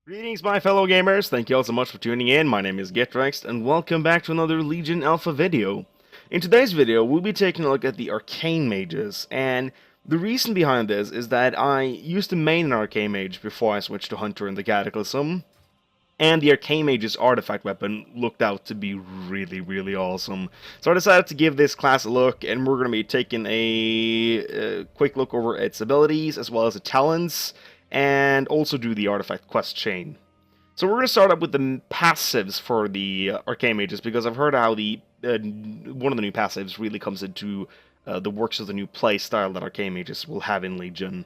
Greetings, my fellow gamers. Thank you all so much for tuning in. My name is Rexx't, and welcome back to another Legion Alpha video. In today's video, we'll be taking a look at the Arcane Mages, and the reason behind this is that I used to main an Arcane Mage before I switched to Hunter in the Cataclysm, and the Arcane Mage's artifact weapon looked out to be really awesome. So I decided to give this class a look, and we're going to be taking a quick look over its abilities, as well as the talents, and also do the artifact quest chain. So we're going to start up with the passives for the Arcane Mages, because I've heard how the one of the new passives really comes into the works of the new playstyle that Arcane Mages will have in Legion.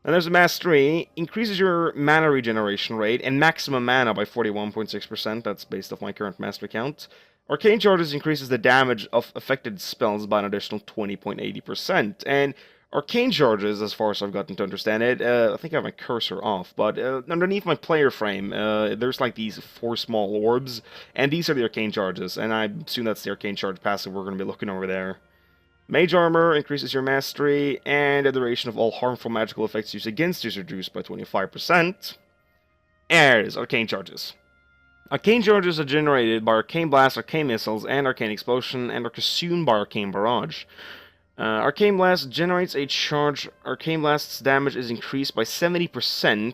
And there's a mastery, increases your mana regeneration rate and maximum mana by 41.6%, that's based off my current mastery count. Arcane Charges increases the damage of affected spells by an additional 20.80%, and Arcane Charges, as far as I've gotten to understand it, I think I have my cursor off, but underneath my player frame, there's like these 4 small orbs, and these are the Arcane Charges, and I assume that's the Arcane Charge passive we're going to be looking over there. Mage Armor increases your mastery, and the duration of all harmful magical effects used against you is reduced by 25%. There's Arcane Charges. Arcane Charges are generated by Arcane Blast, Arcane Missiles, and Arcane Explosion, and are consumed by Arcane Barrage. Arcane Blast generates a charge. Arcane Blast's damage is increased by 70%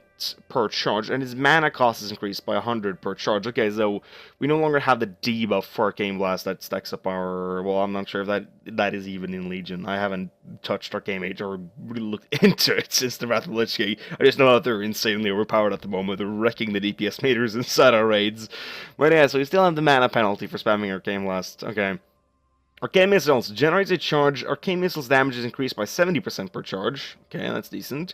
per charge, and his mana cost is increased by 100 per charge. Okay, so we no longer have the debuff for Arcane Blast that stacks up our... Well, I'm not sure if that is even in Legion. I haven't touched Arcane Mage or really looked into it since the Wrath of Lich King. I just know that they're insanely overpowered at the moment. They're wrecking the DPS meters inside our raids. But yeah, so we still have the mana penalty for spamming Arcane Blast. Okay. Arcane Missiles generates a charge. Arcane Missiles damage is increased by 70% per charge. Okay, that's decent.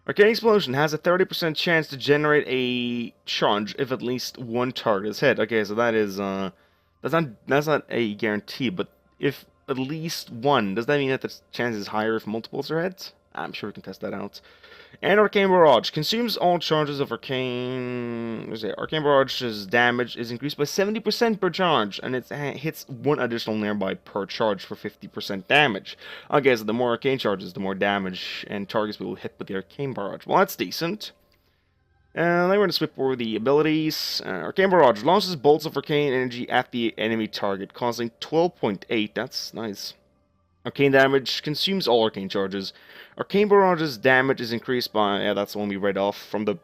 Arcane Explosion has a 30% chance to generate a charge if at least one target is hit. Okay, so that is that's not a guarantee, but if at least one, does that mean that the chance is higher if multiples are hit? I'm sure we can test that out. And Arcane Barrage consumes all charges of Arcane. Arcane Barrage's damage is increased by 70% per charge, and it hits one additional nearby per charge for 50% damage. Okay, so the more Arcane charges, the more damage and targets will hit with the Arcane Barrage. Well, that's decent. Then we're going to swip over the abilities. Arcane Barrage launches bolts of arcane energy at the enemy target, causing 12.8. That's nice. Arcane damage consumes all arcane charges. Arcane Barrage's damage is increased by... Yeah, that's the one we read off from the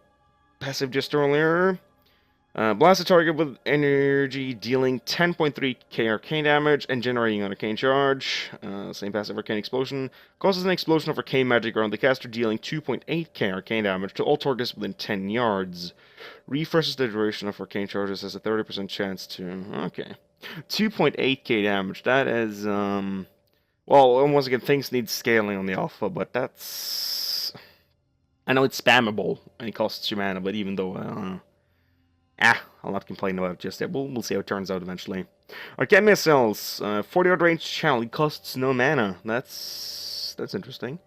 passive just earlier. Blast a target with energy, dealing 10.3k arcane damage and generating an arcane charge. Same passive Arcane Explosion. Causes an explosion of arcane magic around the caster, dealing 2.8k arcane damage to all targets within 10 yards. Refreshes the duration of arcane charges, has a 30% chance to... Okay. 2.8k damage. That is... Well, once again, things need scaling on the alpha, but that's... I know it's spammable, and it costs you mana, but even though, I'll not complain about it just yet. We'll see how it turns out eventually. Arcane Missiles, 40-yard range channel, it costs no mana. That's interesting.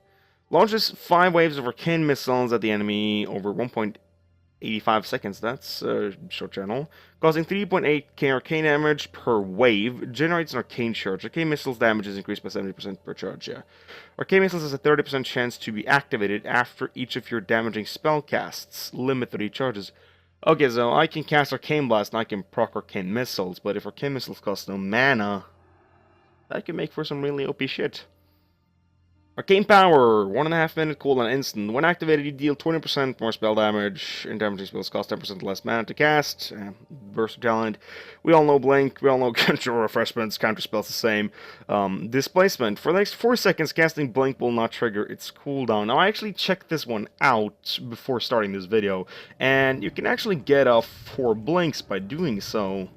Launches 5 waves of Arcane Missiles at the enemy over 1.85 seconds. That's a short channel. Causing 3.8k arcane damage per wave. Generates an arcane charge. Arcane Missiles damage is increased by 70% per charge, yeah. Arcane Missiles has a 30% chance to be activated after each of your damaging spell casts. Limit 3 charges. Okay, so I can cast Arcane Blast and I can proc Arcane Missiles, but if Arcane Missiles cost no mana, that can make for some really OP shit. Arcane Power, 1.5 minute cooldown instant. When activated, you deal 20% more spell damage, and damaging spells cost 10% less mana to cast. Burst of Talent. We all know Blink, we all know Control Refreshments, counter spells the same. Displacement. For the next 4 seconds, casting Blink will not trigger its cooldown. Now, I actually checked this one out before starting this video, and you can actually get off 4 Blinks by doing so.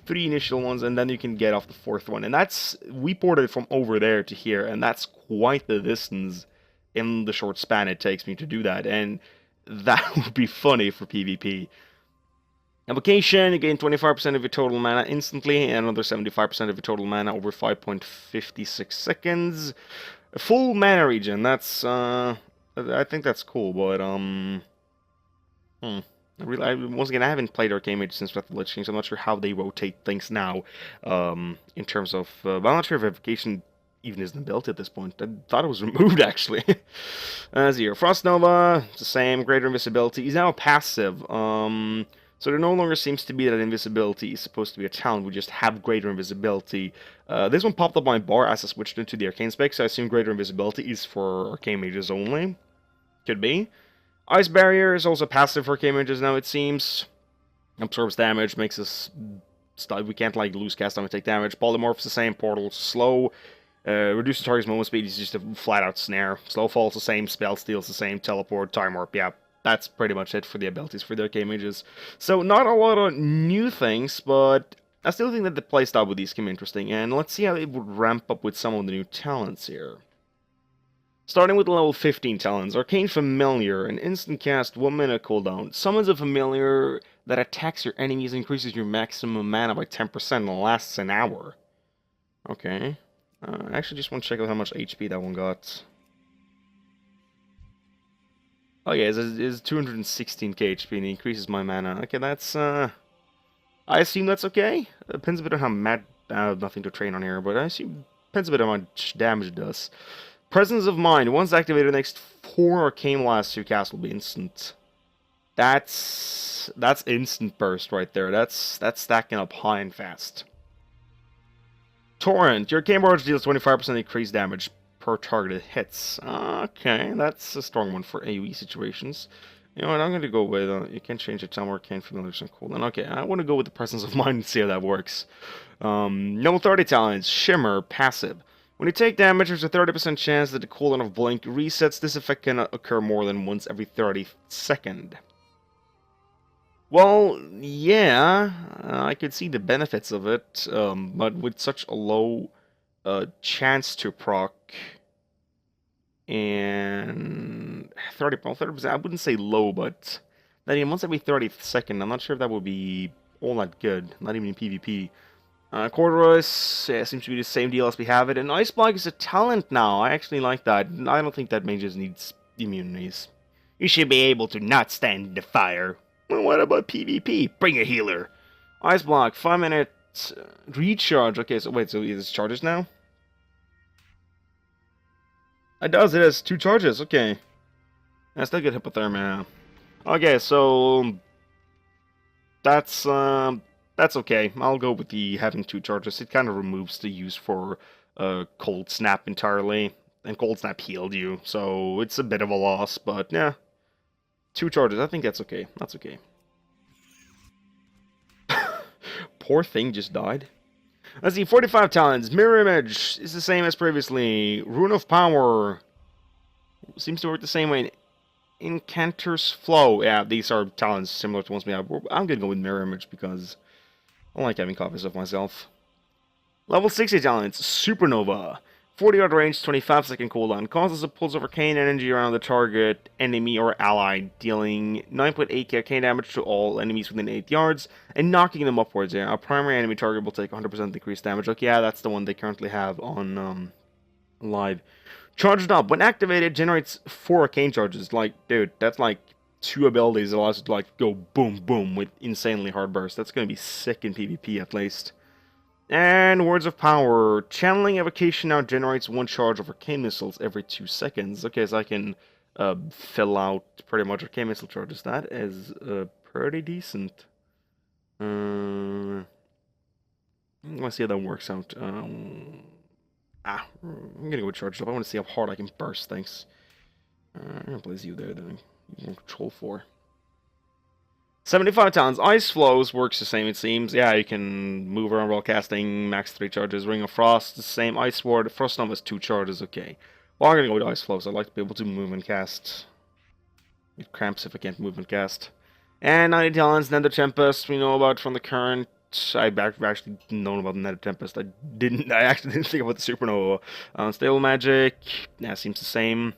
3 initial ones, and then you can get off the 4th one. And that's... We ported it from over there to here, and that's quite the distance in the short span it takes me to do that. And that would be funny for PvP. Application, you gain 25% of your total mana instantly, and another 75% of your total mana over 5.56 seconds. A full mana regen, that's... I think that's cool, but, once again, I haven't played Arcane Mage since Wrath of the Lich King, so I'm not sure how they rotate things now, in terms of... I'm not sure if Evocation even isn't built at this point. I thought it was removed, actually. As here, Frost Nova, it's the same. Greater invisibility. He's now passive. So there no longer seems to be that invisibility is supposed to be a talent. We just have greater invisibility. This one popped up on my bar as I switched into the Arcane spec, so I assume greater invisibility is for Arcane Mages only. Could be. Ice Barrier is also passive for Arcane Mages now, it seems. Absorbs damage, makes us... We can't, like, lose cast time and take damage. Polymorph's the same. Portal's slow. Reduce the target's movement speed is just a flat-out snare. Slow Fall's the same. Spell Steal's the same. Teleport, Time Warp, yeah. That's pretty much it for the abilities for the Arcane Mages. So, not a lot of new things, but I still think that the playstyle with these can be interesting. And let's see how it would ramp up with some of the new talents here. Starting with level 15 talents. Arcane Familiar, an instant cast, 1 minute cooldown. Summons a familiar that attacks your enemies, increases your maximum mana by 10% and lasts an hour. Okay. I actually just want to check out how much HP that one got. Oh yeah, it's 216k HP and it increases my mana. Okay, that's, I assume that's okay. Depends a bit on how mad, nothing to train on here, but I assume depends a bit on how much damage it does. Presence of Mind. Once activated, the next 4 arcane blasts you cast will be instant. That's instant burst right there. That's stacking up high and fast. Torrent. Your arcane barrage deals 25% increased damage per targeted hits. Okay, that's a strong one for AoE situations. You know what, I'm going to go with, you can change it to more arcane familiars and cooldown. Okay, I want to go with the Presence of Mind and see how that works. Level 30 talents. Shimmer. Passive. When you take damage, there's a 30% chance that the cooldown of Blink resets. This effect can occur more than once every 30th second. Well, yeah, I could see the benefits of it, but with such a low chance to proc, and 30%, I wouldn't say low, but that even once every 30th second, I'm not sure if that would be all that good, not even in PvP. Corduroys, yeah, seems to be the same deal as we have it. And Ice Block is a talent now. I actually like that. I don't think that mages needs immunities. You should be able to not stand the fire. Well, what about PvP? Bring a healer. Ice Block, 5 minutes recharge. Okay, so wait, so is it charges now? It does, it has 2 charges, okay. I still get hypothermia. Okay, so that's okay. I'll go with the having 2 charges. It kind of removes the use for Cold Snap entirely. And Cold Snap healed you, so it's a bit of a loss, but yeah. 2 charges, I think that's okay. That's okay. Poor thing just died. Let's see, 45 talents. Mirror Image is the same as previously. Rune of Power seems to work the same way. Incanter's Flow. Yeah, these are talents similar to ones we have. I'm gonna go with Mirror Image because I like having copies of myself. Level 60 talents. Supernova. 40-yard range, 25-second cooldown. Causes a pulse of arcane energy around the target, enemy, or ally, dealing 9.8k arcane damage to all enemies within 8 yards, and knocking them upwards. Yeah, a primary enemy target will take 100% increased damage. Okay, yeah, that's the one they currently have on live. Charged up. When activated, generates 4 arcane charges. Like, dude, that's like 2 abilities that allows you to like go boom, boom with insanely hard burst. That's going to be sick in PvP at least. And Words of Power. Channeling Evocation now generates 1 charge of Arcane Missiles every 2 seconds. Okay, so I can fill out pretty much Arcane Missile charges. That is pretty decent. Let's see how that works out. I'm gonna go with Charged Up. I want to see how hard I can burst things. I'm gonna place you there, then. You can control 4. 75 talents. Ice Flows works the same, it seems. Yeah, you can move around while casting. Max 3 charges. Ring of Frost, the same. Ice Sword. Frost Nova has 2 charges. Okay. Well, I'm going to go with Ice Flows. I'd like to be able to move and cast. It cramps if I can't move and cast. And 90 talents. Nether Tempest. We know about from the current. I actually didn't know about the Nether Tempest. I actually didn't think about the Supernova. Stable Magic. Yeah, seems the same.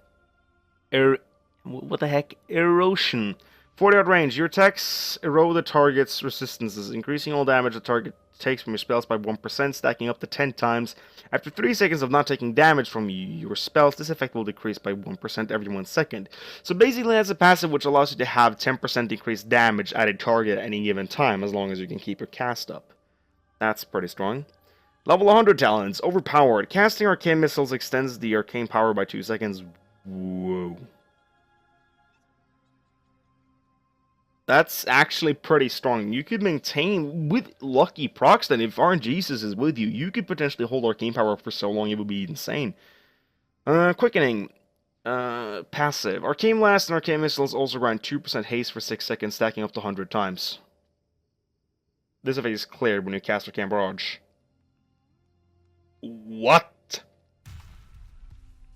What the heck? Erosion. 40-yard range. Your attacks erode the target's resistances, increasing all damage the target takes from your spells by 1%, stacking up to 10 times. After 3 seconds of not taking damage from your spells, this effect will decrease by 1% every 1 second. So basically that's a passive which allows you to have 10% increased damage at a target at any given time, as long as you can keep your cast up. That's pretty strong. Level 100 talents. Overpowered. Casting arcane missiles extends the arcane power by 2 seconds. Whoa. That's actually pretty strong. You could maintain, with lucky procs then, if RNGesus is with you, you could potentially hold arcane power for so long it would be insane. Quickening. Passive. Arcane Blast and Arcane Missiles also grant 2% haste for 6 seconds, stacking up to 100 times. This effect is cleared when you cast Arcane Barrage. What?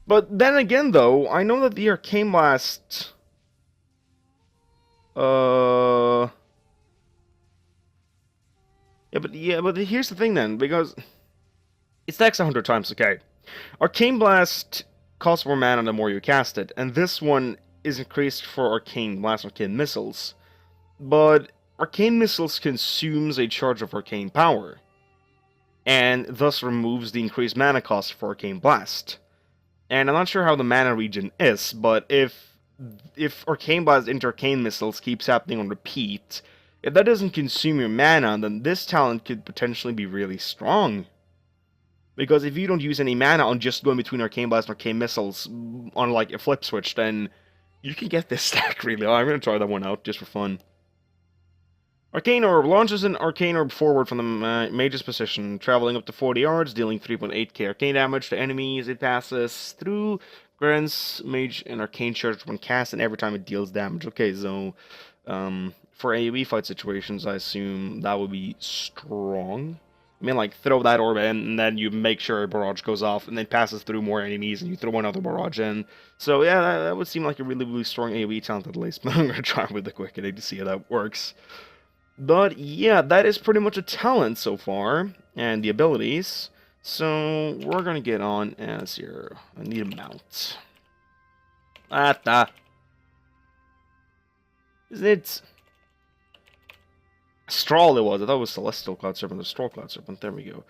But then again, though, I know that the Arcane Blast... Yeah, but here's the thing then, because... It stacks 100 times, okay. Arcane Blast costs more mana the more you cast it, and this one is increased for Arcane Blast and Arcane Missiles. But Arcane Missiles consumes a charge of Arcane Power, and thus removes the increased mana cost for Arcane Blast. And I'm not sure how the mana regen is, but if Arcane Blast into Arcane Missiles keeps happening on repeat, if that doesn't consume your mana, then this talent could potentially be really strong. Because if you don't use any mana on just going between Arcane Blast and Arcane Missiles on like a flip switch, then you can get this stack really. I'm going to try that one out just for fun. Arcane Orb launches an Arcane Orb forward from the Mage's position, traveling up to 40 yards, dealing 3.8k arcane damage to enemies. It passes through, grants Mage an Arcane Charge when cast, and every time it deals damage. Okay, so for AoE fight situations, I assume that would be strong. I mean, like, throw that orb in, and then you make sure a barrage goes off, and then passes through more enemies, and you throw another barrage in. So, yeah, that would seem like a really, really strong AoE talent at least, but I'm going to try with the quickening to see how that works. But, yeah, that is pretty much a talent so far, and the abilities. So, we're going to get on as your... I need a mount. Is it... Strahl it was. I thought it was Celestial Cloud Serpent or Strahl Cloud Serpent. There we go.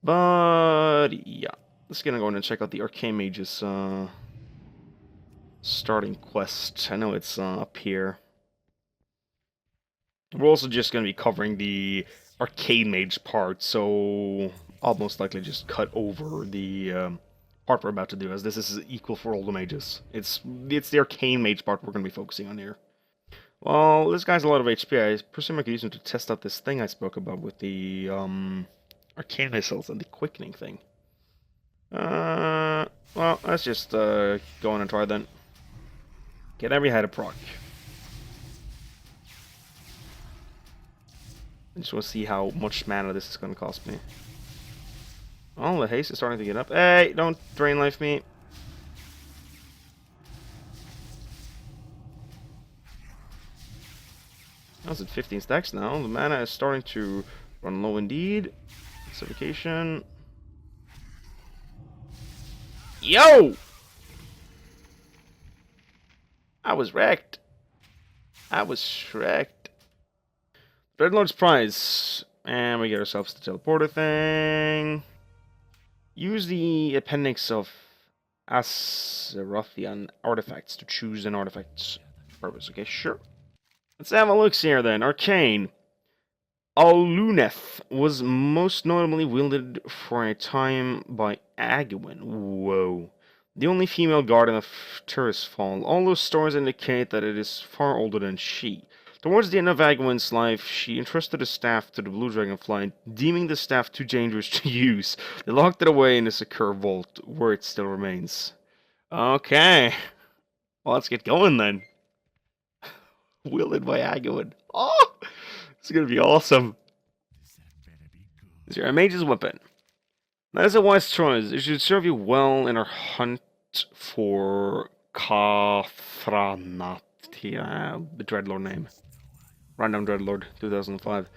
But, yeah. Let's gonna go in and check out the Arcane Mages starting quest. I know it's up here. We're also just gonna be covering the Arcane Mage part, so I'll most likely just cut over the part we're about to do, as this is equal for all the mages. It's the Arcane Mage part we're gonna be focusing on here. Well, this guy's a lot of HP. I presume I could use him to test out this thing I spoke about with the Arcane Missiles and the Quickening thing. Well, let's just go on and try then. Get every head a proc. I just want to see how much mana this is going to cost me. Oh, the haste is starting to get up. Hey, don't drain life me. That's at 15 stacks now. The mana is starting to run low indeed. Acidification. Yo! I was wrecked. I was wrecked. Dreadlord's Prize. And we get ourselves the teleporter thing. Use the appendix of Aserothian artifacts to choose an artifact's purpose. Okay, sure. Let's have a look here then. Arcane. Aluneth was most notably wielded for a time by Agawin. Whoa. The only female guardian of Tirisfal. All those stories indicate that it is far older than she. Towards the end of Agawin's life, she entrusted a staff to the Blue Dragonfly, deeming the staff too dangerous to use. They locked it away in a secure vault, where it still remains. Okay. Well, let's get going then. Wielded by Agawin. Oh! This is gonna be awesome. Is your mage's weapon. That is a wise choice. It should serve you well in our hunt for Kathranat. The Dreadlord name. Random Dreadlord, 2005.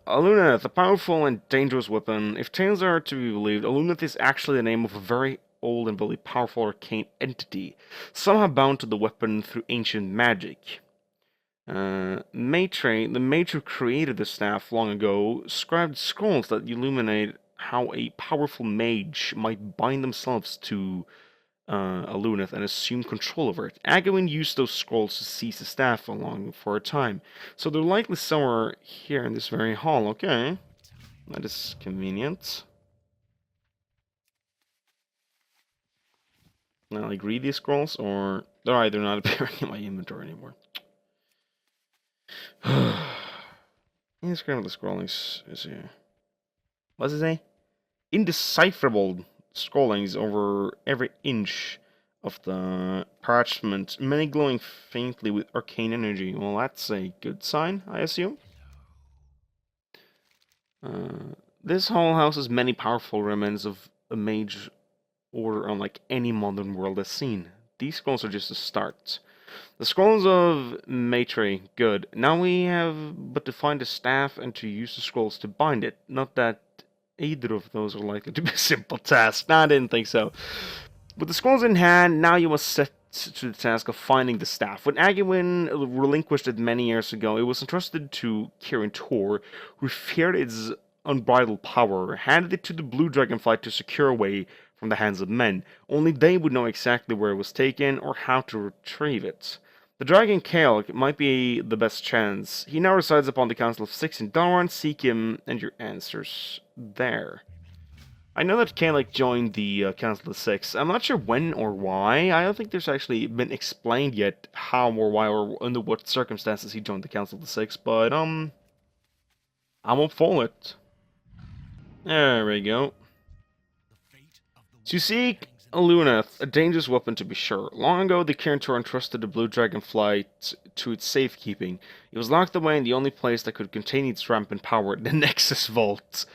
Aluneth, a powerful and dangerous weapon. If tales are to be believed, Aluneth is actually the name of a very old and really powerful arcane entity, somehow bound to the weapon through ancient magic. Maitre, the mage who created the staff long ago, scribed scrolls that illuminate how a powerful mage might bind themselves to Aluneth and assume control over it. Agawin used those scrolls to seize the staff for a time, so they're likely somewhere here in this very hall. Okay, that is convenient. Like read these scrolls, or they're either not appearing in my inventory anymore. Inscribe the scrollings is here. What does it say? Indecipherable scrollings over every inch of the parchment, many glowing faintly with arcane energy. Well, that's a good sign, I assume. This whole house has many powerful remnants of a mage order unlike any modern world has seen. These scrolls are just a start. The scrolls of Maitre, good. Now we have but to find the staff and to use the scrolls to bind it. Not that either of those are likely to be a simple task. No, I didn't think so. With the scrolls in hand, now you must set to the task of finding the staff. When Agawin relinquished it many years ago, it was entrusted to Kirin Tor, who feared its unbridled power, handed it to the Blue Dragonfly to secure away from the hands of men. Only they would know exactly where it was taken or how to retrieve it. The Dragon Kael might be the best chance. He now resides upon the Council of Six in Darwan. Seek him and your answers there. I know that Kael'ik joined the Council of Six. I'm not sure when or why. I don't think there's actually been explained yet how or why or under what circumstances he joined the Council of the Six, but I'm up for it. There we go. To seek Aluneth, a dangerous weapon to be sure. Long ago, the Kirin Tor entrusted the Blue Dragonfly to its safekeeping. It was locked away in the only place that could contain its rampant power, the Nexus Vault.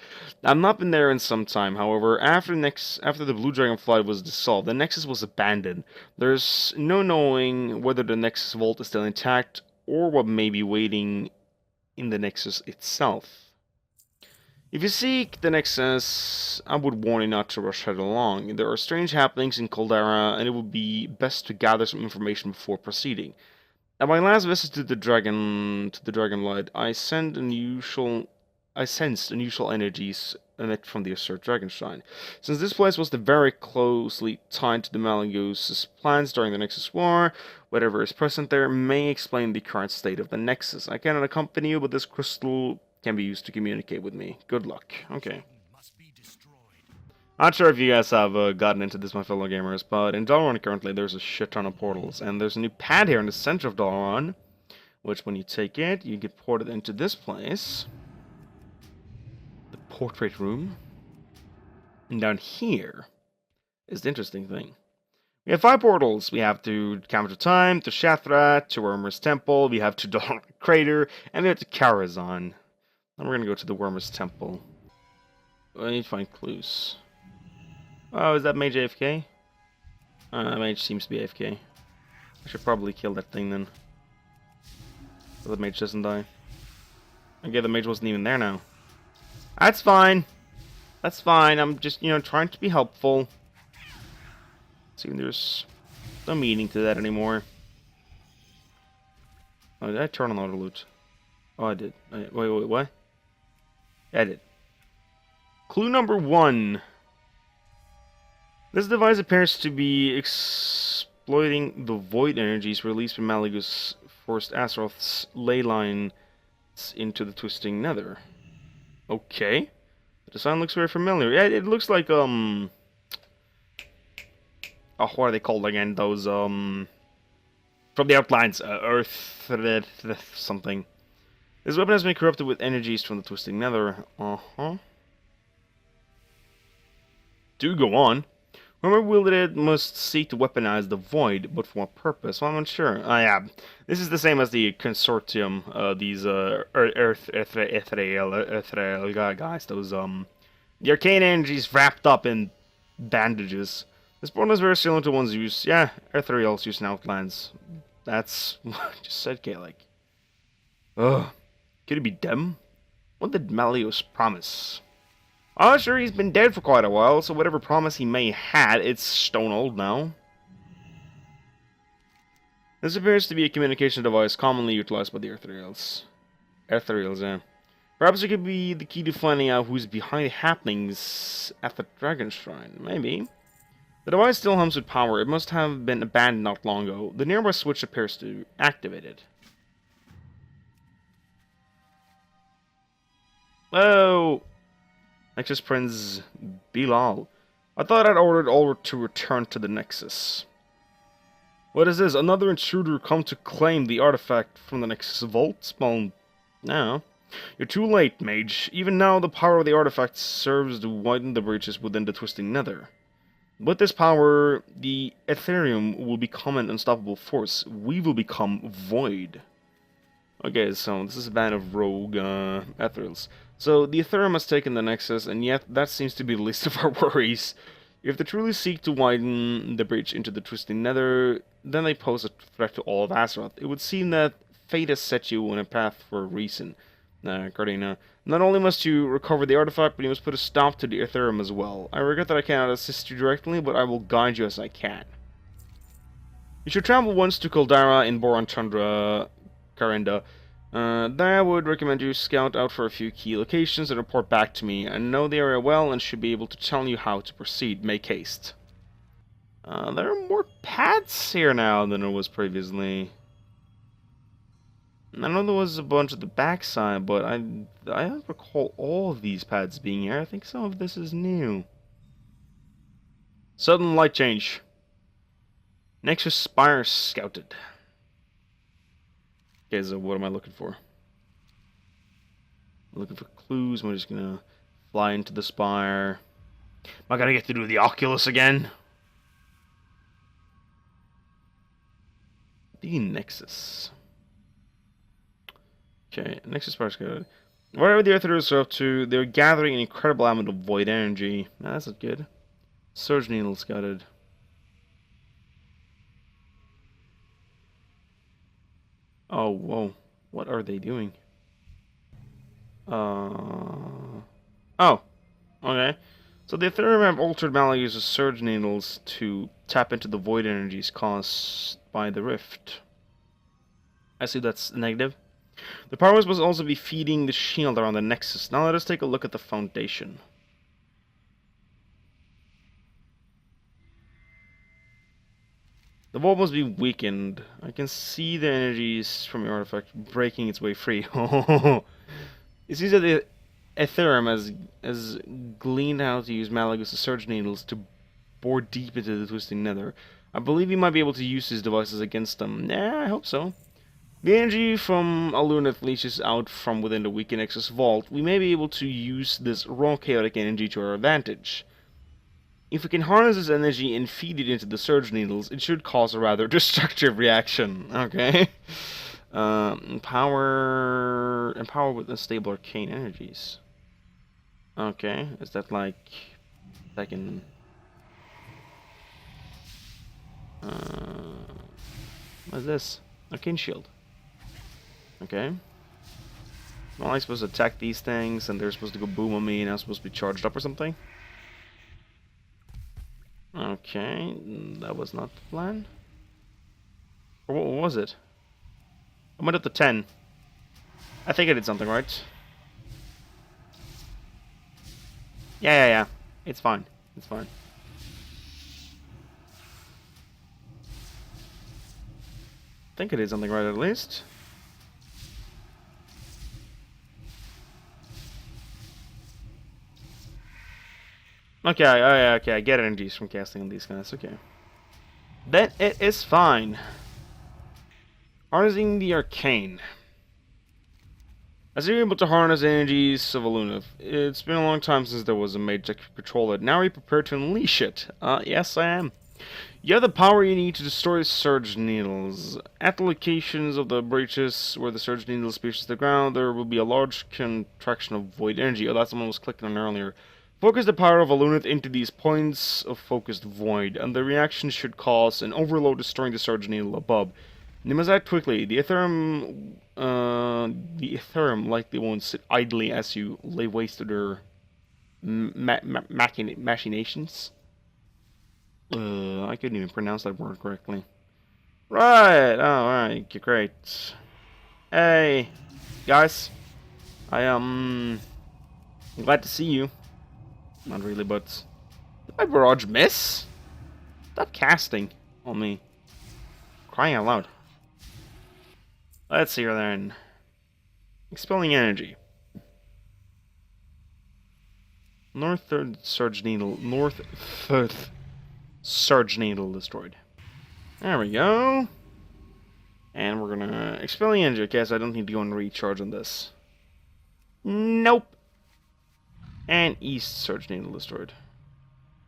I've not been there in some time, however. After the Blue Dragonfly was dissolved, the Nexus was abandoned. There's no knowing whether the Nexus Vault is still intact, or what may be waiting in the Nexus itself. If you seek the Nexus, I would warn you not to rush headlong. There are strange happenings in Caldera, and it would be best to gather some information before proceeding. At my last visit to the Dragonlight, I sensed unusual energies emit from the Assert Dragonshrine. Since this place was very closely tied to the Malagos' plans during the Nexus War, whatever is present there may explain the current state of the Nexus. I cannot accompany you, but this crystal can be used to communicate with me. Good luck. Okay. Not sure if you guys have gotten into this, my fellow gamers, but in Dalaran currently there's a shit ton of portals, and there's a new pad here in the center of Dalaran, which when you take it, you get ported into this place. The portrait room. And down here is the interesting thing. We have 5 portals. We have to Camera to Time, to Shathra, to Wormer's Temple, we have to Dalaran Crater, and we have to Karazhan. Then we're going to go to the Wormer's Temple. I need to find clues. Oh, is that mage AFK? That mage seems to be AFK. I should probably kill that thing then. So the mage doesn't die. Okay, the mage wasn't even there now. That's fine. That's fine. I'm just, trying to be helpful. See, there's no meaning to that anymore. Oh, did I turn on auto loot? Oh, I did. Wait, what? Edit. Clue number 1. This device appears to be exploiting the void energies released from Malagos forced Azeroth's ley lines into the twisting nether. Okay. The design looks very familiar. Yeah, it looks like, oh, what are they called again? Those, from the outlines, Earth, something. This weapon has been corrupted with energies from the twisting nether. Do go on. Whoever wielded it must seek to weaponize the void, but for what purpose? Well, I'm unsure. Yeah. This is the same as the consortium, these, Ethereal guys, those, the arcane energies wrapped up in bandages. This portal is very similar to ones used, yeah, Ethereals used in Outlands. That's, just said Kael'ik. Ugh. Could it be them? What did Malios promise? Oh, sure, he's been dead for quite a while, so whatever promise he may have had, it's stone old now. This appears to be a communication device commonly utilized by the Ethereals. Ethereals, yeah. Perhaps it could be the key to finding out who's behind the happenings at the Dragon Shrine. Maybe. The device still hums with power. It must have been abandoned not long ago. The nearby switch appears to activate it. Whoa! Nexus Prince Bilal. I thought I'd ordered all to return to the Nexus. What is this? Another intruder come to claim the artifact from the Nexus vault? Well, no. You're too late, mage. Even now, the power of the artifact serves to widen the breaches within the twisting nether. With this power, the Ethereum will become an unstoppable force. We will become void. Okay, so this is a band of rogue Ethereals. So the Ethereum has taken the Nexus, and yet that seems to be the least of our worries. If they truly seek to widen the breach into the twisting nether, then they pose a threat to all of Azeroth. It would seem that fate has set you on a path for a reason. Cardina. Not only must you recover the artifact, but you must put a stop to the Ethereum as well. I regret that I cannot assist you directly, but I will guide you as I can. You should travel once to Caldara in Boron Tundra, Karenda. Then I would recommend you scout out for a few key locations and report back to me. I know the area well and should be able to tell you how to proceed. Make haste. There are more paths here now than there was previously. I know there was a bunch at the backside, but I don't recall all of these paths being here. I think some of this is new. Sudden light change. Nexus Spire scouted. Okay, so what am I looking for? I'm looking for clues. Am I just gonna fly into the spire? Am I gonna get to do the Oculus again? The Nexus. Okay, Nexus Spire scouted. Wherever the Earthers are up to, they're gathering an incredible amount of void energy. Nah, that's not good. Surge Needle scouted. Oh, whoa. What are they doing? Oh, okay. So the Ethereum have altered Mala uses Surge Needles to tap into the void energies caused by the rift. I see that's negative. The powers must also be feeding the shield around the Nexus. Now let us take a look at the foundation. The wall must be weakened. I can see the energies from the artifact breaking its way free. It seems that the Ethereum has gleaned how to use Malagus's Surge Needles to bore deep into the twisting nether. I believe he might be able to use his devices against them. Nah, I hope so. The energy from Aluneth leaches out from within the weakened Nexus vault. We may be able to use this raw chaotic energy to our advantage. If we can harness this energy and feed it into the Surge Needles, it should cause a rather destructive reaction. Okay. Empower with unstable arcane energies. Okay, is that like I can? What is this? Arcane shield. Okay. Well, I'm supposed to attack these things, and they're supposed to go boom on me, and I'm supposed to be charged up or something. Okay, that was not the plan. Or what was it? I went up to 10. I think I did something right. Yeah. It's fine. It's fine. I think I did something right at least. Okay, oh yeah, okay, I get energies from casting on these guys, okay. Then it is fine. Harnessing the Arcane. As you're able to harness energies of Aluneth, it's been a long time since there was a mage that could control it. Now are you prepared to unleash it? Yes I am. You have the power you need to destroy Surge Needles. At the locations of the breaches where the Surge Needles pierces the ground, there will be a large contraction of void energy. Oh, that's the one I was clicking on earlier. Focus the power of Aluneth into these points of focused void, and the reaction should cause an overload destroying the Surge Needle above. You must act quickly. The Ethereum likely won't sit idly as you lay waste to their machinations. I couldn't even pronounce that word correctly. Right, alright, great. Hey, guys. I'm glad to see you. Not really, but... Did my barrage miss? Stop casting on me. Crying out loud. Let's see her then. Expelling energy. North third Surge Needle. North third Surge Needle destroyed. There we go. And we're gonna expel the energy. Okay, so I don't need to go and recharge on this. Nope. And East Surge Needle destroyed.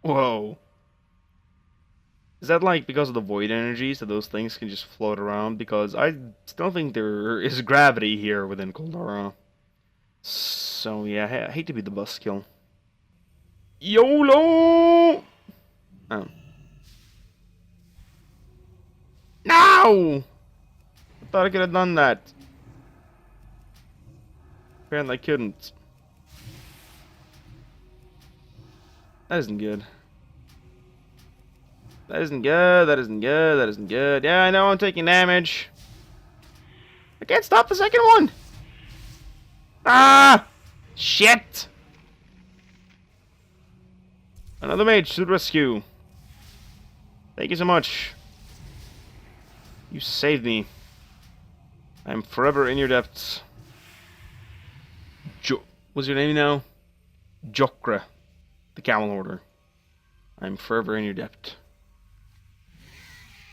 Whoa. Is that like because of the void energies that those things can just float around? Because I still think there is gravity here within Koldara. So yeah, I hate to be the buzzkill. YOLO! Oh. No! I thought I could have done that. Apparently I couldn't. That isn't good. That isn't good, that isn't good, that isn't good. Yeah, I know I'm taking damage. I can't stop the second one! Ah! Shit! Another mage to the rescue. Thank you so much. You saved me. I'm forever in your depths. What's your name now? Jokra, the Camel Order. I'm forever in your debt.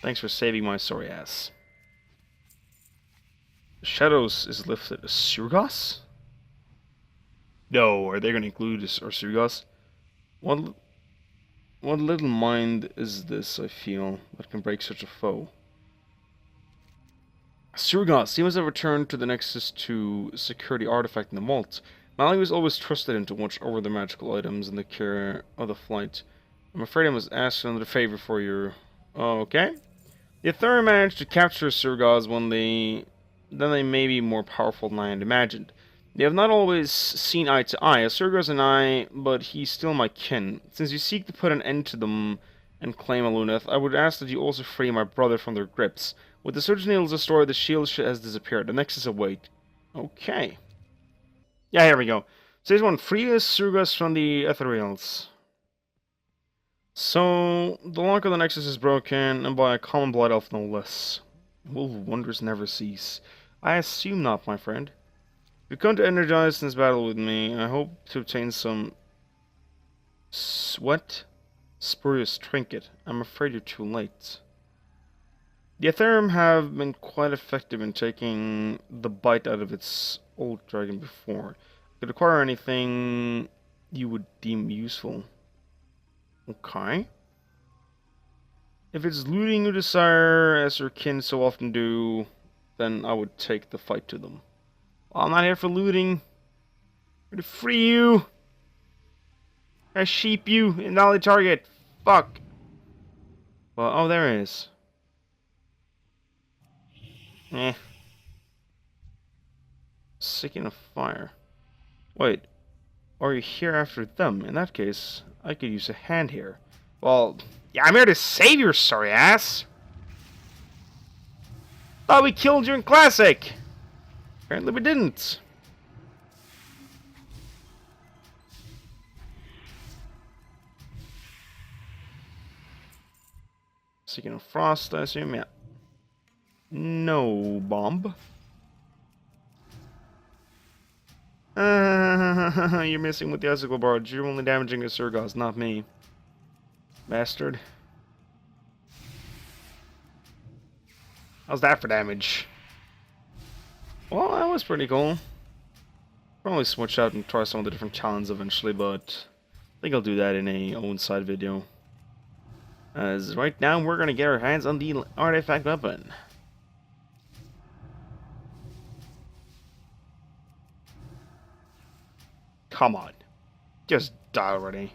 Thanks for saving my sorry ass. The Shadows is lifted. Saragosa? No, are they going to include Saragosa? What little mind is this, I feel, that can break such a foe? Saragosa seems to have returned to the Nexus to secure the artifact in the vault. Mali was always trusted him to watch over the magical items and the care of the flight. I'm afraid I must ask another favor for your... Oh, okay. The Aetherium managed to capture Saragosa then they may be more powerful than I had imagined. They have not always seen eye to eye, Saragosa and I, but he's still my kin. Since you seek to put an end to them and claim Aluneth, I would ask that you also free my brother from their grips. With the Surge Needles destroyed, the shield has disappeared. The Nexus await. Okay. Yeah, here we go. Stage 1. Free Saragosa from the Ethereals. So, the lock of the Nexus is broken, and by a common blood elf no less. Will wonders never cease? I assume not, my friend. If you come to energize this battle with me, I hope to obtain some... What? Spurious trinket. I'm afraid you're too late. The Aetherium have been quite effective in taking the bite out of its old dragon before. Could acquire anything you would deem useful. Okay. If it's looting you desire, as your kin so often do, then I would take the fight to them. Well, I'm not here for looting. I'm here to free you. I sheep you, invalid target. Fuck. Well, oh, there it is. Eh. Seeking a fire. Wait. Are you here after them? In that case, I could use a hand here. Well, yeah, I'm here to save your sorry ass. Thought we killed you in Classic. Apparently we didn't. Seeking a frost, I assume, yeah. No bomb. You're missing with the icicle barge. You're only damaging a Saragosa, not me. Bastard. How's that for damage? Well, that was pretty cool. Probably switch out and try some of the different talents eventually, but I think I'll do that in a own side video. As right now, we're gonna get our hands on the artifact weapon. Come on. Just die already.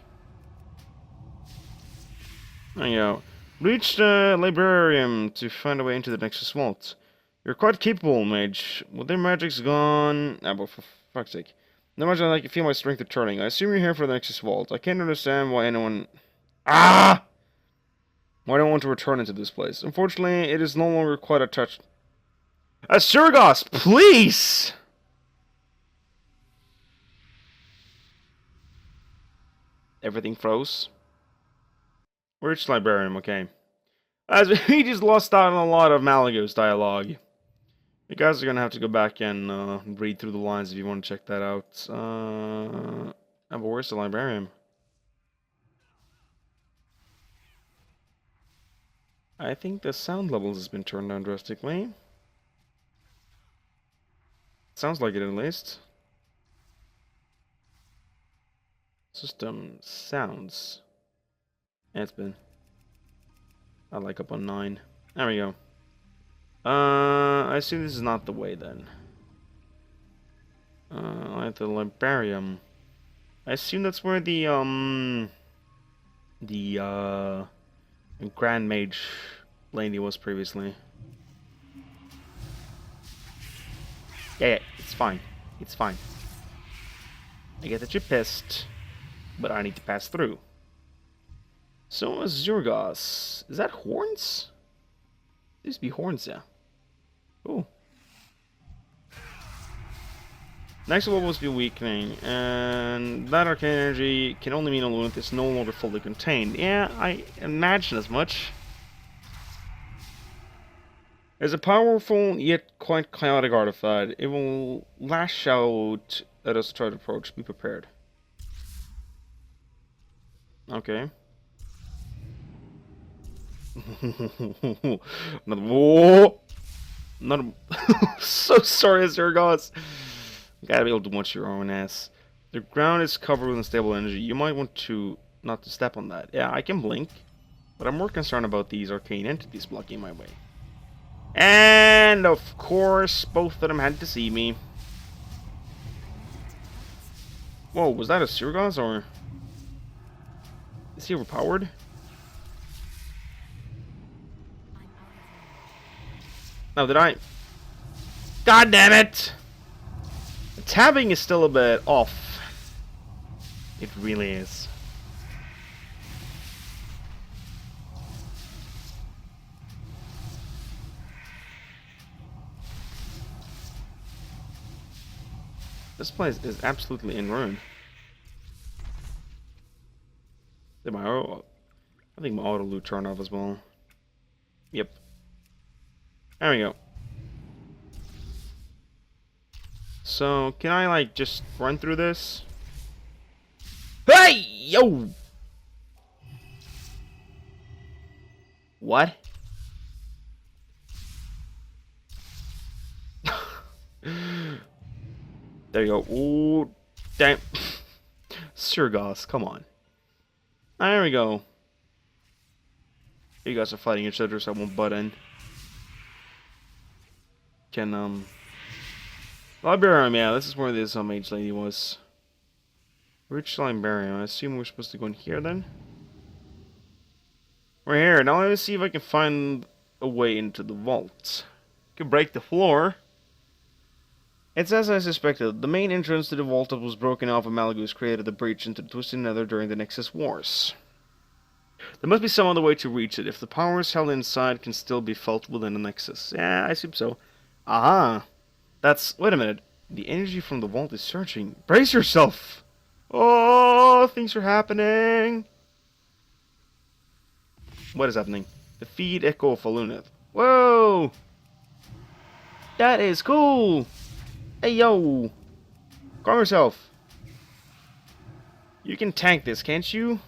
There you go. Reach the Librarium to find a way into the Nexus Vault. You're quite capable, Mage. With their magic's gone... Ah, but for fuck's sake. No matter I can feel my strength returning. I assume you're here for the Nexus Vault. I can't understand why anyone... Ah! Why I don't want to return into this place. Unfortunately, it is no longer quite attached... Saragosa, please! Everything froze. Reach Librarium, okay. As we just lost out on a lot of Malagos dialogue. You guys are gonna have to go back and read through the lines if you want to check that out. But where's the Librarium? I think the sound levels has been turned down drastically. Sounds like it at least. System sounds. It's been. I like up on 9. There we go. I assume this is not the way then. Like the Librarium. I assume that's where the Grand Mage lady was previously. Yeah, it's fine. It's fine. I get that you're pissed, but I need to pass through. So, Zurgos. Is that horns? These be horns, yeah. Cool. Next level must be weakening, and that arcane energy can only mean Aluneth is no longer fully contained. Yeah, I imagine as much. It's a powerful yet quite chaotic artifact. It will lash out at us to try to approach. Be prepared. Okay. Whoa! So sorry, Saragosa. Gotta be able to watch your own ass. The ground is covered with unstable energy. You might want to not to step on that. Yeah, I can blink, but I'm more concerned about these arcane entities blocking my way. And of course, both of them had to see me. Whoa, was that a Saragosa or is he overpowered? No, did I? God damn it! The tabbing is still a bit off. It really is. This place is absolutely in ruin. Did my auto? I think my auto loot turned off as well. Yep. There we go. So, can I, like, just run through this? Hey! Yo! What? There you go. Ooh, damn. Saragosa, come on. There we go. You guys are fighting each other, so I won't butt in. Can, Librarium, yeah, this is where this mage lady was. Which Librarium? I assume we're supposed to go in here then? We're here. Now let me see if I can find a way into the vault. Could break the floor. It's as I suspected. The main entrance to the vault was broken off and Malagus created the breach into the Twisted Nether during the Nexus Wars. There must be some other way to reach it, if the powers held inside can still be felt within the Nexus. Yeah, I assume so. Aha! That's... wait a minute. The energy from the vault is surging. Brace yourself! Oh, things are happening! What is happening? Defeat Echo of Aluneth. Whoa! That is cool! Hey, yo! Calm yourself. You can tank this, can't you?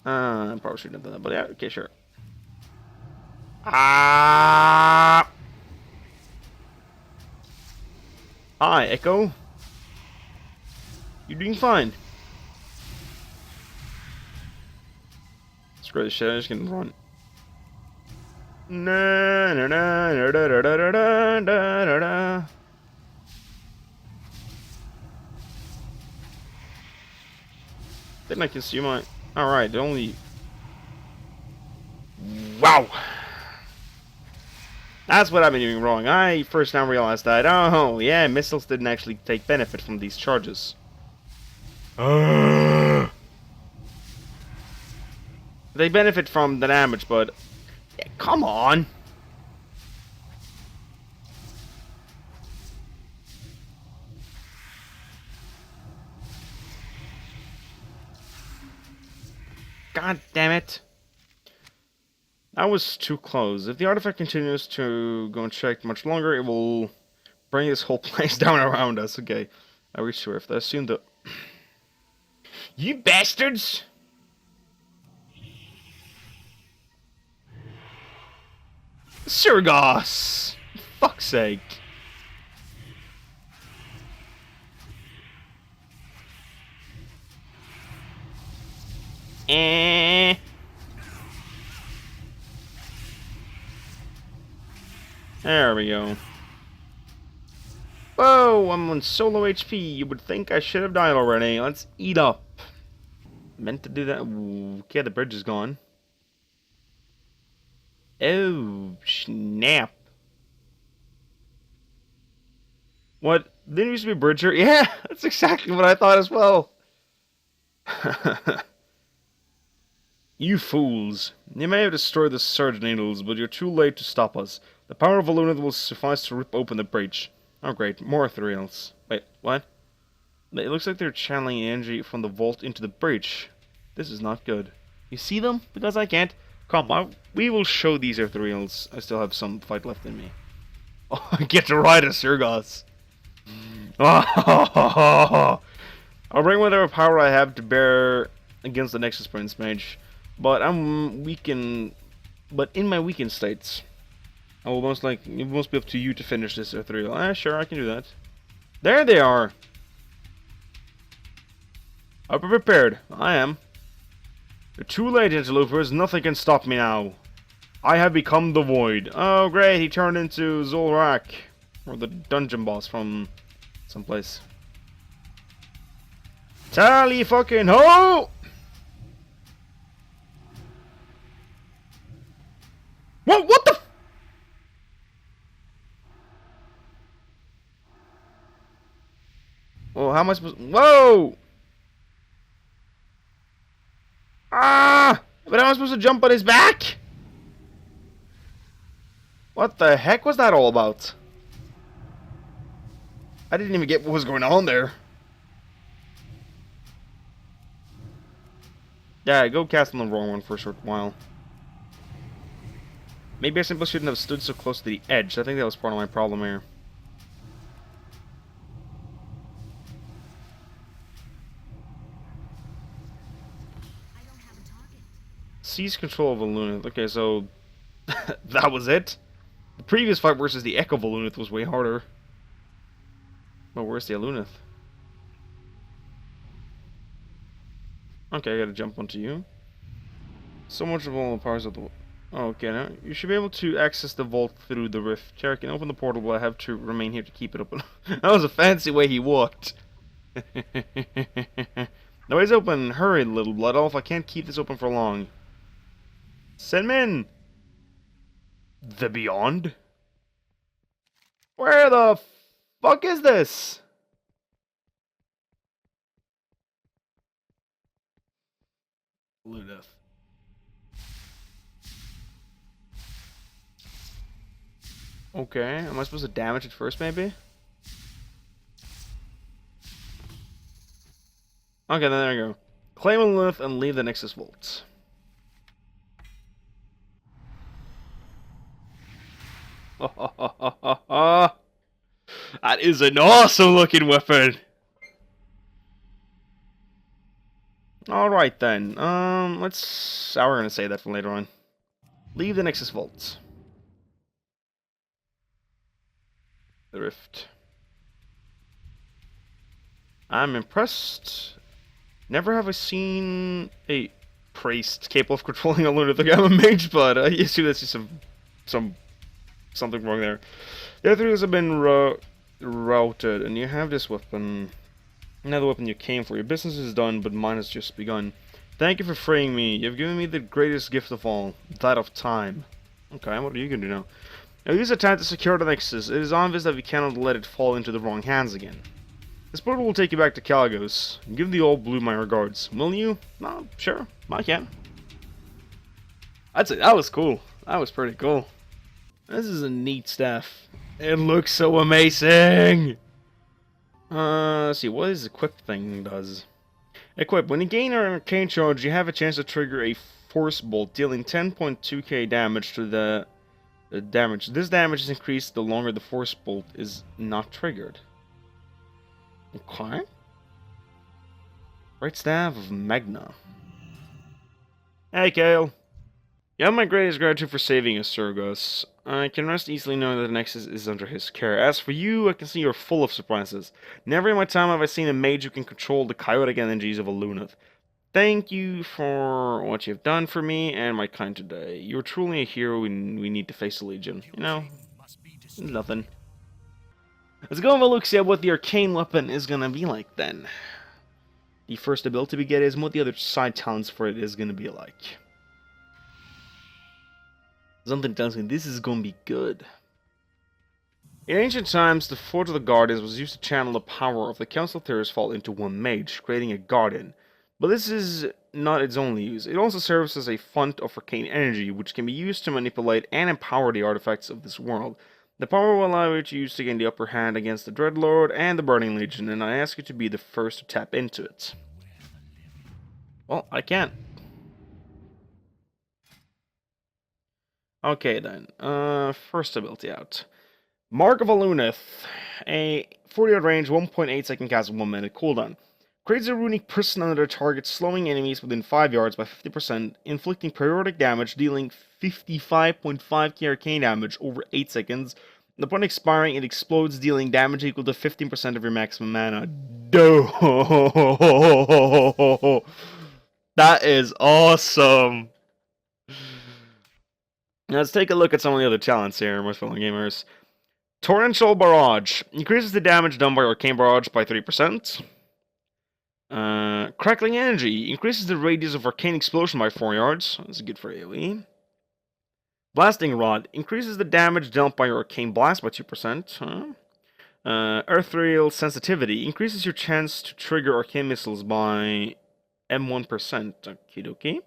I probably shouldn't have done that, but yeah, okay, sure. Ah! Hi, Echo. You're doing fine. Screw this shit, I'm just gonna run. Na na na da da da da da da da da. Didn't I consume my... Alright, only... Wow! That's what I've been doing wrong. I first now realized that. Oh, yeah, missiles didn't actually take benefit from these charges. They benefit from the damage, but... yeah, come on! God damn it! That was too close. If the artifact continues to go unchecked much longer, it will bring this whole place down around us. Okay, I reached Swift. I assume the... You bastards! Saragosa! Fuck's sake. Eh. There we go. Whoa, I'm on solo HP. You would think I should have died already. Let's eat up. Meant to do that. Ooh, okay, the bridge is gone. Oh, snap. What? There used to be a bridge here? Yeah, that's exactly what I thought as well. You fools. You may have destroyed the Surge Needles, but you're too late to stop us. The power of Aluneth will suffice to rip open the breach. Oh great, more ethereals. Wait, what? It looks like they're channeling energy from the vault into the breach. This is not good. You see them? Because I can't. Come on, we will show these ethereals. I still have some fight left in me. Oh, I get to ride a Saragosa. Oh, I'll bring whatever power I have to bear against the Nexus Prince Mage. But I'm weakened. But in my weakened states, I will it must be up to you to finish this ethereal. Ah, sure, I can do that. There they are. Are you prepared? I am. You're too late, interlopers. Nothing can stop me now. I have become the Void. Oh, great. He turned into Zul'Rak. Or the dungeon boss from someplace. Tally fucking ho! What the? Well, how am I supposed? Whoa! Ah! But how am I supposed to jump on his back? What the heck was that all about? I didn't even get what was going on there. Yeah, go cast on the wrong one for a short while. Maybe I simply shouldn't have stood so close to the edge. I think that was part of my problem here. Seize control of Aluneth. Okay, so that was it. The previous fight versus the Echo of Aluneth was way harder. But where's the Aluneth? Okay, I gotta jump onto you. So much of all the powers of the... Oh, okay, now you should be able to access the vault through the rift. Terry can open the portal, but I have to remain here to keep it open. That was a fancy way he walked. The way's open. Hurry, little blood elf. I can't keep this open for long. Send me in. The Beyond? Where the fuck is this? Aluneth. Okay, am I supposed to damage it first, maybe? Okay, then there we go. Claim Aluneth and leave the Nexus Vaults. That is an awesome looking weapon! Alright then, let's... we're gonna save that for later on. Leave the Nexus Vaults. The Rift. I'm impressed. Never have I seen a priest capable of controlling a lunatic. I'm a mage, but I assume that's just something wrong there. The other things have been routed, and you have this weapon. Another weapon you came for. Your business is done, but mine has just begun. Thank you for freeing me. You've given me the greatest gift of all, that of time. Okay, what are you going to do now? Now use the time to secure the Nexus. It is obvious that we cannot let it fall into the wrong hands again. This portal will take you back to Calagos. Give the old blue my regards. Will you? No, sure. I can. I'd say that was cool. That was pretty cool. This is a neat staff. It looks so amazing! Let's see, what is equip thing does? Equip. When you gain an arcane charge, you have a chance to trigger a force bolt, dealing 10.2k damage to the damage. This damage is increased the longer the force bolt is not triggered. Okay. Right Staff of Magna. Hey, Kale. You have my greatest gratitude for saving us, Saragosa. I can rest easily knowing that the Nexus is under his care. As for you, I can see you're full of surprises. Never in my time have I seen a mage who can control the chaotic energies of Aluneth. Thank you for what you've done for me and my kind today. You're truly a hero when we need to face the Legion. You know, nothing. Let's go have a look, see what the arcane weapon is gonna be like then. The first ability we get is what the other side talents for it is gonna be like. Something tells me this is gonna be good. In ancient times, the Forge of the Guardians was used to channel the power of the Council of Therisfall into one mage, creating a guardian. But this is not its only use. It also serves as a font of arcane energy, which can be used to manipulate and empower the artifacts of this world. The power will allow you to use to gain the upper hand against the Dreadlord and the Burning Legion, and I ask you to be the first to tap into it. Well, I can't. Okay then, first ability out. Mark of Aluneth, a 40-yard range, 1.8 second cast, 1 minute cooldown. Creates a runic prison under the target, slowing enemies within 5 yards by 50%, inflicting periodic damage, dealing 55.5k arcane damage over 8 seconds. Upon expiring, it explodes, dealing damage equal to 15% of your maximum mana. That is awesome! Now let's take a look at some of the other talents here, my fellow gamers. Torrential Barrage. Increases the damage done by Arcane Barrage by 3%. Crackling Energy. Increases the radius of Arcane Explosion by 4 yards. That's good for AoE. Blasting Rod. Increases the damage dealt by your Arcane Blast by 2%. Earthreal Sensitivity. Increases your chance to trigger Arcane Missiles by M1%. Okie dokie.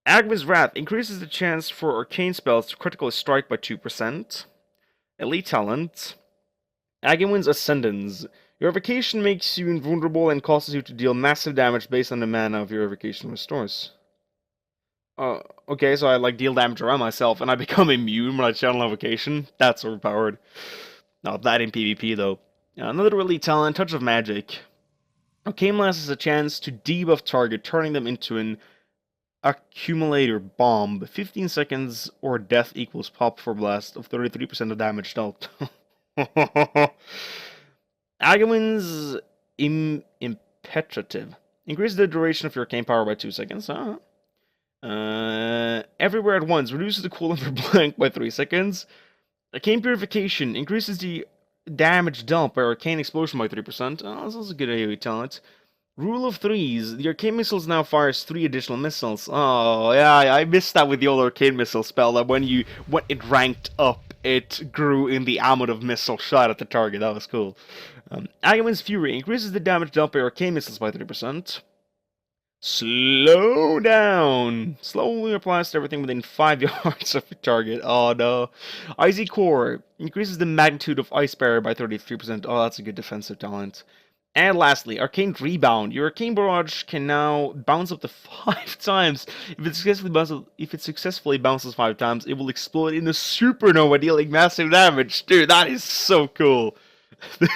Agma's Wrath. Increases the chance for Arcane Spells to critically strike by 2%. Elite Talent. Agawin's Ascendance. Your evocation makes you invulnerable and causes you to deal massive damage based on the mana of your evocation restores. Okay, so I deal damage around myself and I become immune when I channel evocation. That's overpowered. Not that in PvP though. Another elite talent, Touch of Magic. Arcane Blast has a chance to debuff target, turning them into an accumulator bomb. 15 seconds or death equals pop for blast of 33% of damage dealt. Agawin's Impetrative. Increases the duration of your arcane power by 2 seconds. Everywhere at once. Reduces the cooldown for blank by 3 seconds. Arcane Purification. Increases the damage dealt by Arcane Explosion by 3%. This is a good AoE talent. Rule of Threes. The Arcane Missiles now fires 3 additional missiles. Oh, yeah, I missed that with the old Arcane Missile spell, that when it ranked up, it grew in the amount of missile shot at the target. That was cool. Agawin's Fury. Increases the damage dealt by Arcane Missiles by 3%. Slow down. Slowly applies to everything within 5 yards of your target. Oh, no. Icy Core. Increases the magnitude of Ice Barrier by 33%. Oh, that's a good defensive talent. And lastly, Arcane Rebound. Your Arcane Barrage can now bounce up to 5 times. If it successfully bounces 5 times, it will explode in a supernova, dealing massive damage. Dude, that is so cool.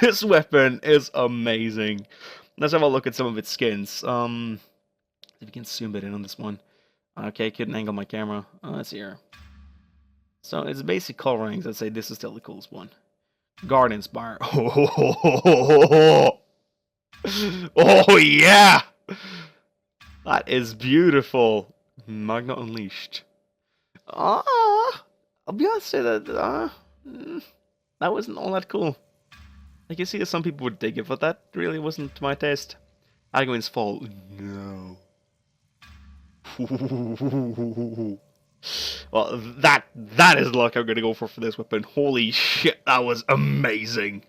This weapon is amazing. Let's have a look at some of its skins. If you can zoom it in on this one. Okay, couldn't angle my camera. Let's see here. So its basic colorings, I'd say this is still the coolest one. Guard Inspire. Oh yeah! That is beautiful. Magna Unleashed. I'll be honest, say that that wasn't all that cool. I can see that some people would dig it, but that really wasn't to my taste. Agawin's Fall. No. Well, that is the luck I'm gonna go for this weapon. Holy shit, that was amazing.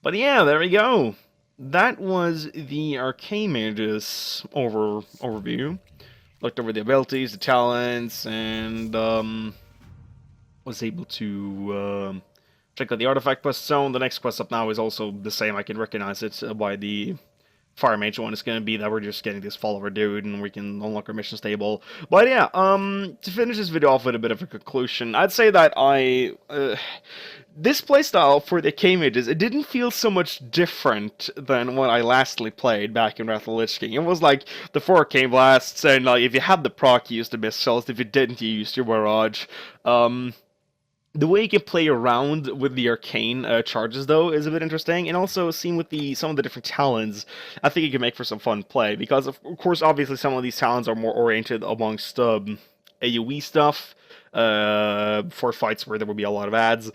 But yeah, there we go. That was the Arcane Mages overview. Looked over the abilities, the talents, and was able to check out the artifact quest zone. The next quest up now is also the same. I can recognize it by the Fire Mage one is going to be that we're just getting this follower dude and we can unlock our mission stable. But yeah, to finish this video off with a bit of a conclusion, I'd say that this playstyle for the Arcane Mages, it didn't feel so much different than when I lastly played back in Wrath of the Lich King. It was like the 4 Arcane Blasts, and like if you had the proc, you used the missiles, if you didn't, you used your barrage. The way you can play around with the arcane charges, though, is a bit interesting, and also seen with some of the different talents, I think it can make for some fun play, because of course, obviously, some of these talents are more oriented amongst AoE stuff, for fights where there will be a lot of ads.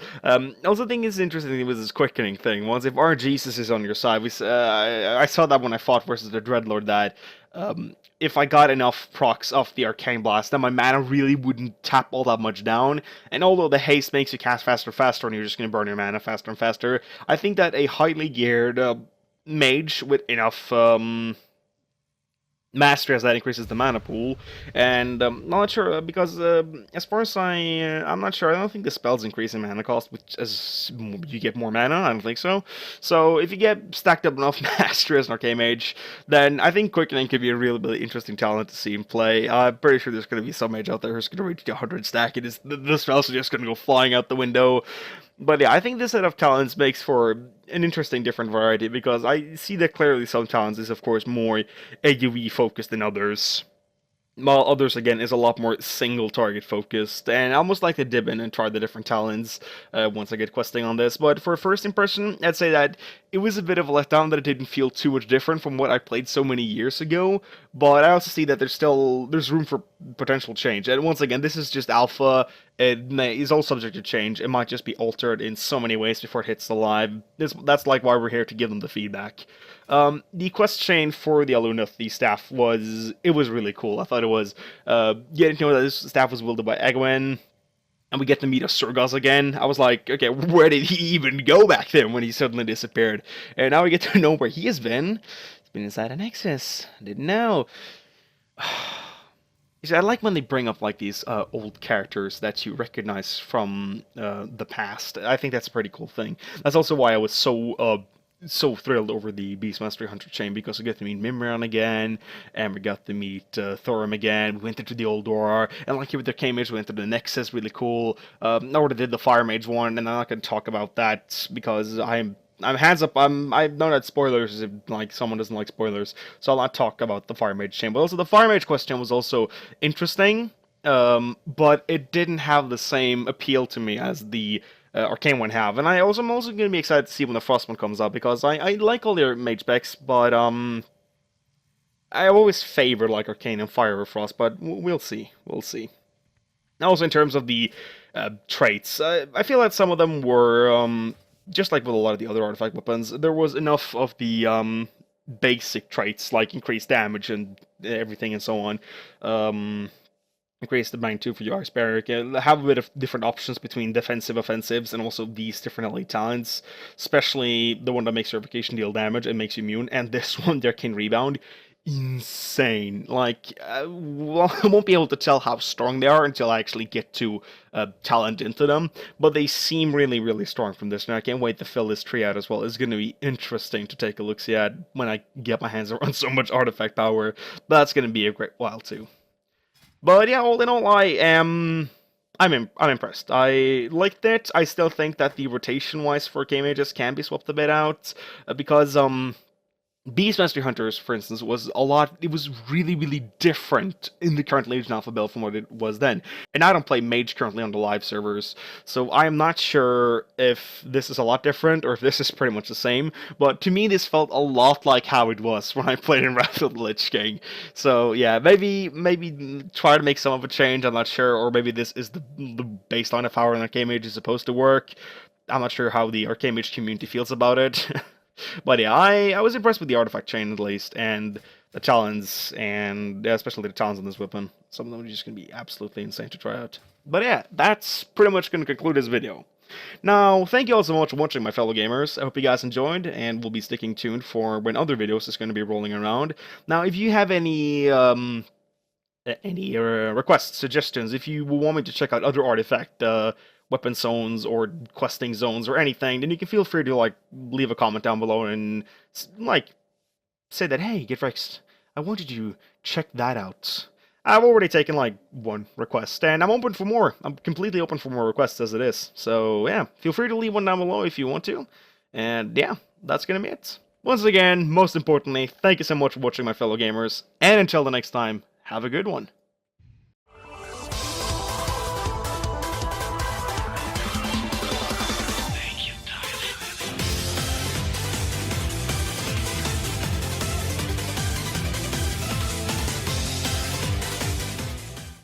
Also, think it's interesting with this quickening thing. Once if RGesus is on your side, I saw that when I fought versus the Dreadlord, that if I got enough procs off the Arcane Blast, then my mana really wouldn't tap all that much down. And although the haste makes you cast faster and faster, and you're just going to burn your mana faster and faster, I think that a highly geared mage with enough mastery, as that increases the mana pool, and I'm not sure, because as far as I'm not sure, I don't think the spells increase in mana cost as you get more mana, I don't think so. So if you get stacked up enough mastery as an Arcane Mage, then I think Quickening could be a really, really interesting talent to see in play. I'm pretty sure there's going to be some mage out there who's going to reach the 100 stack, and the spells are just going to go flying out the window. But yeah, I think this set of talents makes for an interesting different variety, because I see that clearly some talents is of course more AoE focused than others, while others again is a lot more single target focused, and I almost like to dip in and try the different talents once I get questing on this. But for first impression, I'd say that it was a bit of a letdown that it didn't feel too much different from what I played so many years ago, but I also see that there's room for potential change. And once again, this is just alpha. It is all subject to change. It might just be altered in so many ways before it hits the live. That's like why we're here, to give them the feedback. The quest chain for the Aluneth, the staff, was really cool. I thought it was getting to know that this staff was wielded by Egwene, and we get to meet a Saragosa again. I was like, okay, where did he even go back then when he suddenly disappeared? And now we get to know where he has been. He's been inside a nexus. I didn't know. You see, I like when they bring up like these old characters that you recognize from the past. I think that's a pretty cool thing. That's also why I was so thrilled over the Beastmaster Hunter chain, because we got to meet Mimran again, and we got to meet Thorim again. We went into the old door, and like here with the Arcane Mage, we went into the Nexus, really cool. I already did the Fire Mage one, and I'm not going to talk about that because I'm hands up. I know that spoilers, if like someone doesn't like spoilers, so I'll not talk about the Fire Mage chain. But also the Fire Mage question was also interesting, but it didn't have the same appeal to me as the Arcane one have. And I'm also going to be excited to see when the Frost one comes out, because I like all their mage specs, but I always favored like Arcane and Fire or Frost, but we'll see. Also in terms of the traits, I feel that some of them were just like with a lot of the other artifact weapons, there was enough of the basic traits like increased damage and everything and so on. Increase the magnitude for your Ice Barrier, have a bit of different options between defensive, offensives, and also these different elite talents, especially the one that makes your evocation deal damage and makes you immune, and this one, their Arcane Rebound. Insane. Like, well, I won't be able to tell how strong they are until I actually get to talent into them, but they seem really, really strong from this, and I can't wait to fill this tree out as well. It's going to be interesting to take a look-see at when I get my hands around so much artifact power. That's going to be a great while too. But yeah, all in all, I'm impressed. I liked it. I still think that the rotation-wise for Arcane Mages can be swapped a bit out, because Beastmaster Hunters, for instance, was it was really, really different in the current Legion Alpha build from what it was then. And I don't play Mage currently on the live servers, so I'm not sure if this is a lot different or if this is pretty much the same, but to me this felt a lot like how it was when I played in Wrath of the Lich King. So yeah, maybe try to make some of a change, I'm not sure, or maybe this is the baseline of how an Arcane Mage is supposed to work. I'm not sure how the Arcane Mage community feels about it. But yeah, I was impressed with the artifact chain at least, and the talents, and especially the talents on this weapon. Some of them are just going to be absolutely insane to try out. But yeah, that's pretty much going to conclude this video. Now, thank you all so much for watching, my fellow gamers. I hope you guys enjoyed, and we'll be sticking tuned for when other videos is going to be rolling around. Now, if you have any requests, suggestions, if you want me to check out other artifact weapon zones or questing zones or anything, then you can feel free to like leave a comment down below and like say that, hey, get Rexx't, I wanted you to check that out. I've already taken like one request, and I'm open for more. I'm completely open for more requests as it is. So yeah, feel free to leave one down below if you want to. And yeah, that's gonna be it. Once again, most importantly, thank you so much for watching, my fellow gamers, and until the next time, have a good one.